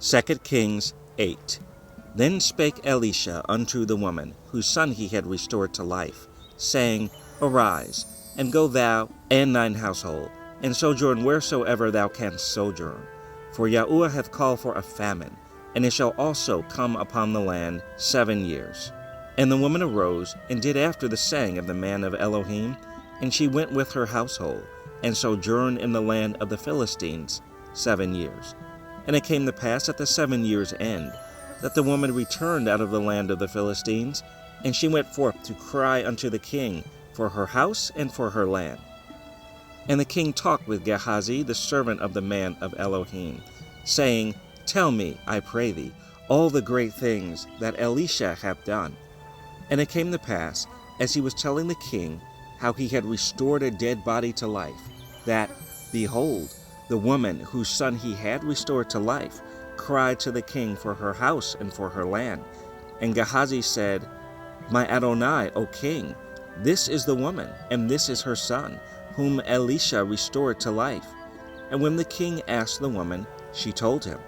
2 Kings 8. Then spake Elisha unto the woman, whose son he had restored to life, saying, Arise, and go thou and thine household, and sojourn wheresoever thou canst sojourn. For Yahuwah hath called for a famine, and it shall also come upon the land 7 years. And the woman arose, and did after the saying of the man of Elohim, and she went with her household, and sojourned in the land of the Philistines 7 years. And it came to pass at the 7 years' end, that the woman returned out of the land of the Philistines, and she went forth to cry unto the king for her house and for her land. And the king talked with Gehazi, the servant of the man of Elohim, saying, Tell me, I pray thee, all the great things that Elisha hath done. And it came to pass, as he was telling the king how he had restored a dead body to life, that, behold, the woman whose son he had restored to life cried to the king for her house and for her land. And Gehazi said, My Adonai, O king, this is the woman, and this is her son, whom Elisha restored to life. And when the king asked the woman, she told him.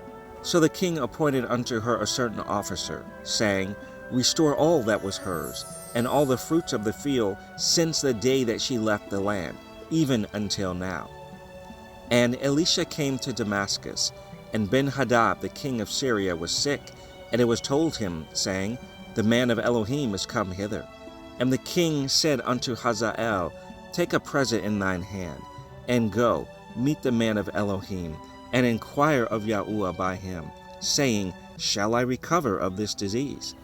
So the king appointed unto her a certain officer, saying, Restore all that was hers, and all the fruits of the field since the day that she left the land, even until now. And Elisha came to Damascus, and Ben-Hadad the king of Syria was sick, and it was told him, saying, The man of Elohim is come hither. And the king said unto Hazael, Take a present in thine hand, and go, meet the man of Elohim, and inquire of Yahuwah by him, saying, Shall I recover of this disease?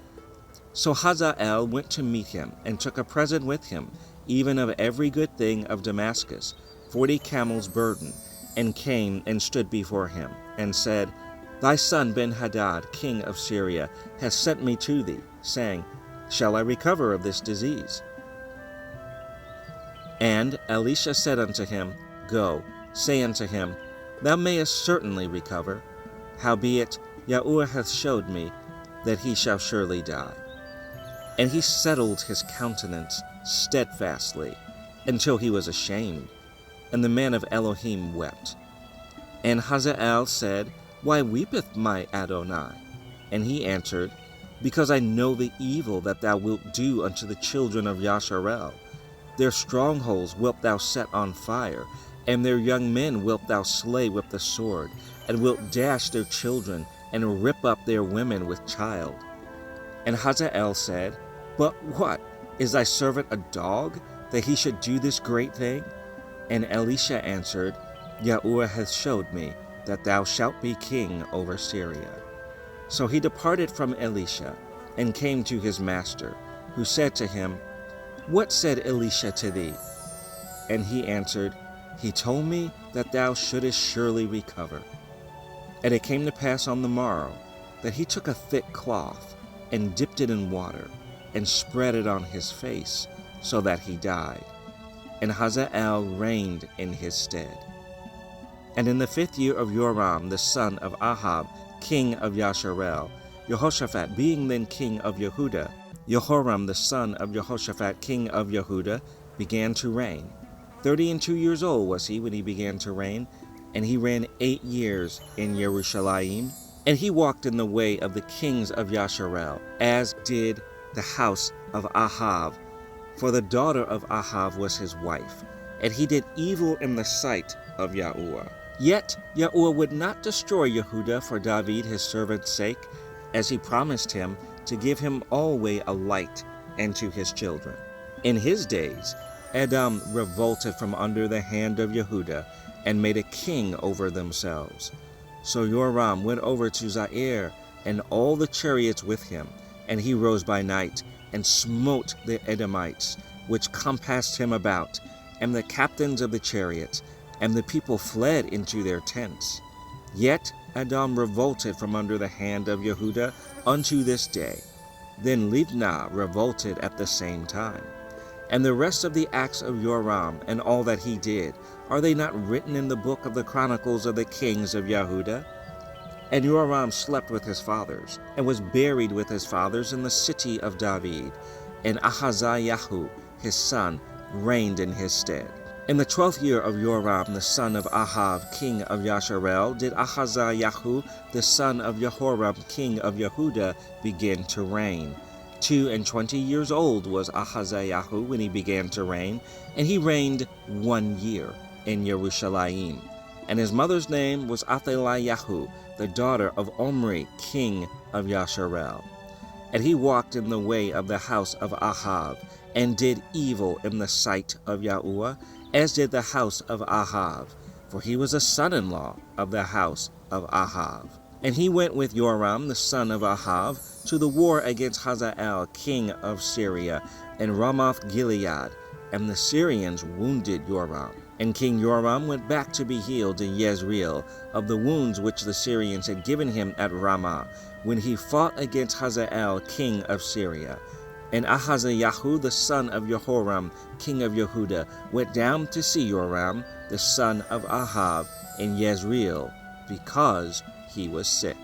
So Hazael went to meet him, and took a present with him, even of every good thing of Damascus, 40 camels' burden, and came and stood before him, and said, Thy son Ben-Hadad, king of Syria, hath sent me to thee, saying, Shall I recover of this disease? And Elisha said unto him, Go, say unto him, Thou mayest certainly recover. Howbeit, Yahuwah hath showed me that he shall surely die. And he settled his countenance steadfastly, until he was ashamed. And the man of Elohim wept. And Hazael said, Why weepeth my Adonai? And he answered, Because I know the evil that thou wilt do unto the children of Yasharel. Their strongholds wilt thou set on fire, and their young men wilt thou slay with the sword, and wilt dash their children, and rip up their women with child. And Hazael said, But what? Is thy servant a dog, that he should do this great thing? And Elisha answered, Yahuwah hath showed me that thou shalt be king over Syria. So he departed from Elisha, and came to his master, who said to him, What said Elisha to thee? And he answered, He told me that thou shouldest surely recover. And it came to pass on the morrow, that he took a thick cloth, and dipped it in water, and spread it on his face, so that he died. And Hazael reigned in his stead. And in the 5th year of Joram the son of Ahab, king of Yasharel, Jehoshaphat being then king of Yehudah, Jehoram the son of Jehoshaphat king of Yehudah began to reign. 32 years old was he when he began to reign, and he reigned 8 years in Jerusalem. And he walked in the way of the kings of Yasharel, as did the house of Ahab, for the daughter of Ahab was his wife, and he did evil in the sight of Yahuwah. Yet Yahuwah would not destroy Yehudah for David his servant's sake, as he promised him to give him always a light and to his children. In his days Edom revolted from under the hand of Yehudah, and made a king over themselves. So Joram went over to Zair, and all the chariots with him, and he rose by night, and smote the Edomites, which compassed him about, and the captains of the chariots, and the people fled into their tents. Yet Edom revolted from under the hand of Yehudah unto this day. Then Libnah revolted at the same time. And the rest of the acts of Joram, and all that he did, are they not written in the book of the chronicles of the kings of Yehudah? And Joram slept with his fathers, and was buried with his fathers in the city of David. And Ahaziah, his son, reigned in his stead. In the 12th year of Joram the son of Ahav, king of Yasharel, did Ahaziah the son of Jehoram, king of Yehuda, begin to reign. 22 years old was Ahaziah when he began to reign, and he reigned 1 year in Jerusalem. And his mother's name was Athaliah, the daughter of Omri, king of Yasharel. And he walked in the way of the house of Ahav, and did evil in the sight of Yahuwah, as did the house of Ahav, for he was a son-in-law of the house of Ahav. And he went with Joram the son of Ahav to the war against Hazael, king of Syria, in Ramoth-Gilead, and the Syrians wounded Joram. And King Joram went back to be healed in Jezreel of the wounds which the Syrians had given him at Ramah, when he fought against Hazael, king of Syria. And Ahaziah the son of Jehoram, king of Yehuda, went down to see Joram the son of Ahav in Jezreel, because he was sick.